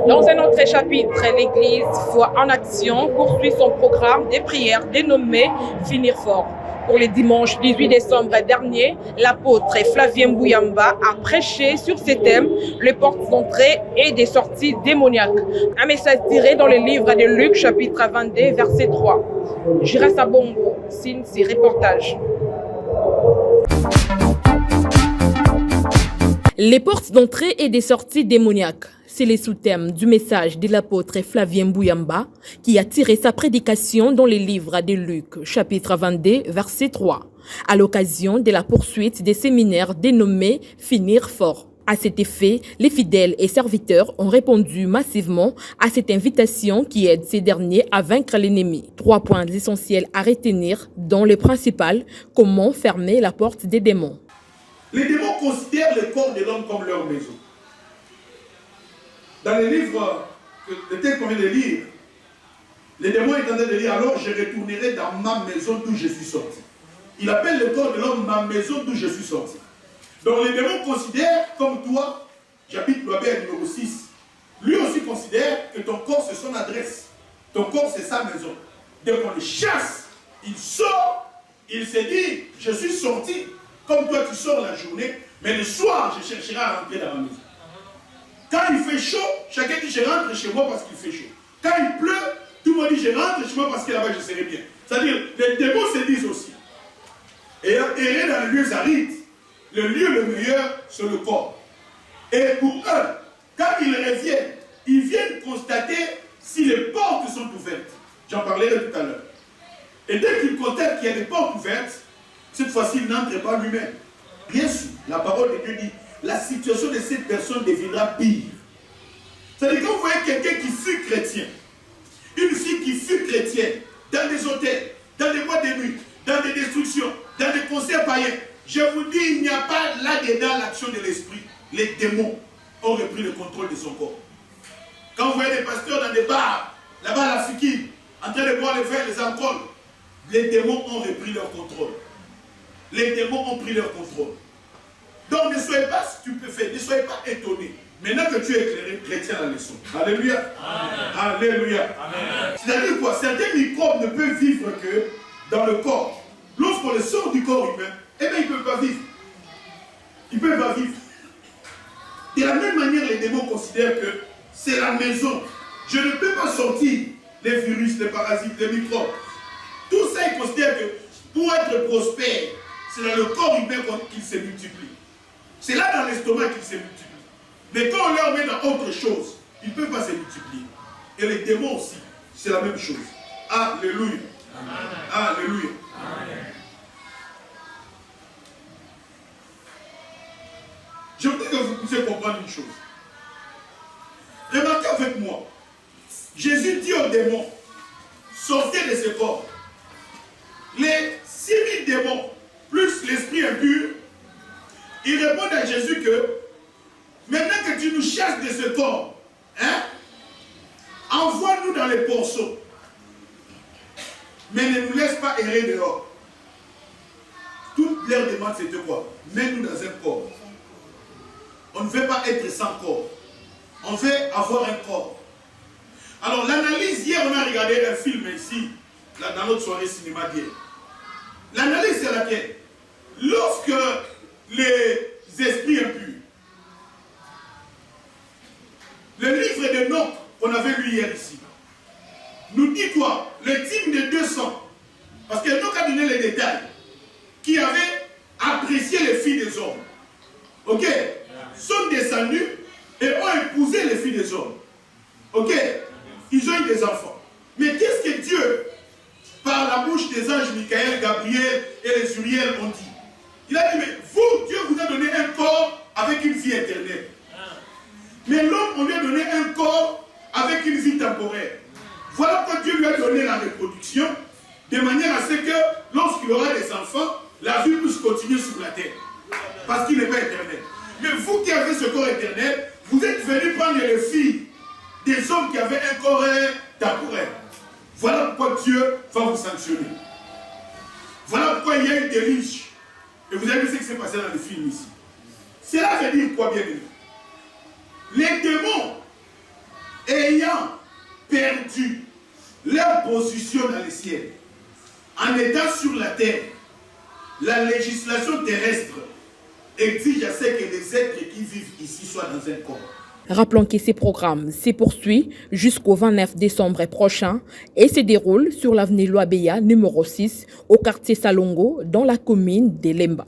Dans un autre chapitre, l'Église, Foi en action, poursuit son programme des prières dénommé Finir fort. Pour le dimanche 18 décembre dernier, l'apôtre Flavien Bouyamba a prêché sur ces thèmes, les portes d'entrée et des sorties démoniaques. Un message tiré dans le livre de Luc, chapitre 22, verset 3. Jira Sabongo signe ses reportages. Les portes d'entrée et des sorties démoniaques, c'est les sous-thèmes du message de l'apôtre Flavien Bouyamba qui a tiré sa prédication dans les livres de Luc, chapitre 22, verset 3, à l'occasion de la poursuite des séminaires dénommés « Finir fort ». À cet effet, les fidèles et serviteurs ont répondu massivement à cette invitation qui aide ces derniers à vaincre l'ennemi. 3 points essentiels à retenir, dont le principal, comment fermer la porte des démons. Les démons considèrent le corps de l'homme comme leur maison. Dans le livre, le texte qu'on vient de lire, les démons est en train de dire, alors je retournerai dans ma maison d'où je suis sorti. Il appelle le corps de l'homme ma maison d'où je suis sorti. Donc les démons considèrent, comme toi, j'habite Loibert numéro 6, lui aussi considère que ton corps c'est son adresse. Ton corps c'est sa maison. Dès qu'on le chasse, il sort, il se dit, je suis sorti. Comme toi, tu sors la journée, mais le soir, je chercherai à rentrer dans ma maison. Quand il fait chaud, chacun dit, je rentre chez moi parce qu'il fait chaud. Quand il pleut, tout le monde dit, je rentre chez moi parce que là-bas, je serai bien. C'est-à-dire, les démons se disent aussi. Et errer dans les lieux arides, le lieu le meilleur, c'est le corps. Et pour eux, quand ils viennent constater si les portes sont ouvertes. J'en parlerai tout à l'heure. Et dès qu'ils constatent qu'il y a des portes ouvertes, cette fois-ci, il n'entre pas lui-même. Bien sûr, la parole de Dieu dit, la situation de cette personne deviendra pire. C'est-à-dire que quand vous voyez quelqu'un qui fut chrétien, une fille qui fut chrétienne, dans des hôtels, dans des boîtes de nuit, dans des destructions, dans des concerts païens, je vous dis, il n'y a pas là-dedans l'action de l'esprit. Les démons ont repris le contrôle de son corps. Quand vous voyez des pasteurs dans des bars, là-bas à la Fikine, en train de boire les verres, les alcools, les démons ont repris leur contrôle. Les démons ont pris leur contrôle. Donc ne soyez pas stupéfaits, ne soyez pas étonnés. Maintenant que tu es éclairé, retiens la leçon. Alléluia. Amen. Alléluia. C'est-à-dire quoi? Certains microbes ne peuvent vivre que dans le corps. Lorsqu'on les sort du corps humain, eh bien ils ne peuvent pas vivre. Ils ne peuvent pas vivre. De la même manière, les démons considèrent que c'est la maison. Je ne peux pas sortir les virus, les parasites, les microbes. Tout ça, ils considèrent que pour être prospère, c'est dans le corps humain qu'il se multiplie. C'est là dans l'estomac qu'il se multiplie. Mais quand on leur met dans autre chose, ils ne peuvent pas se multiplier. Et les démons aussi, c'est la même chose. Alléluia. Amen. Alléluia. Amen. Je voudrais que vous puissiez comprendre une chose. Remarquez avec moi. Jésus dit aux démons, sortez de ce corps. Les 6000 démons, plus l'esprit impur, ils répondent à Jésus que maintenant que tu nous chasses de ce corps, envoie-nous dans les porceaux. Mais ne nous laisse pas errer dehors. Toute leur demande c'était quoi? Mets-nous dans un corps. On ne veut pas être sans corps. On veut avoir un corps. Alors l'analyse, hier on a regardé un film ici, là, dans notre soirée cinéma d'hier. L'analyse c'est laquelle? Lorsque les esprits impurs, le livre de Noc qu'on avait lu hier ici, nous dit quoi? Le type de 200, parce que Noc a donné les détails, qui avaient apprécié les filles des hommes, ok, sont descendus et ont épousé les filles des hommes, ok, ils ont eu des enfants. Mais qu'est-ce que Dieu, par la bouche des anges Michael, Gabriel et les Uriel ont dit? Il a dit, mais vous, Dieu vous a donné un corps avec une vie éternelle. Mais l'homme, on lui a donné un corps avec une vie temporaire. Voilà pourquoi Dieu lui a donné la reproduction, de manière à ce que, lorsqu'il aura des enfants, la vie puisse continuer sur la terre. Parce qu'il n'est pas éternel. Mais vous qui avez ce corps éternel, vous êtes venus prendre les filles des hommes qui avaient un corps temporaire. Voilà pourquoi Dieu va vous sanctionner. Voilà pourquoi il y a eu des riches. Et vous avez vu ce qui s'est passé dans le film ici. Cela veut dire quoi, bien aimé? Les démons position dans les ciels, en étant sur la terre, la législation terrestre exige à ce que les êtres qui vivent ici soient dans un corps. Rappelons que ces programmes se poursuivent jusqu'au 29 décembre prochain et se déroulent sur l'avenue Loabeya numéro 6 au quartier Salongo dans la commune de Lemba.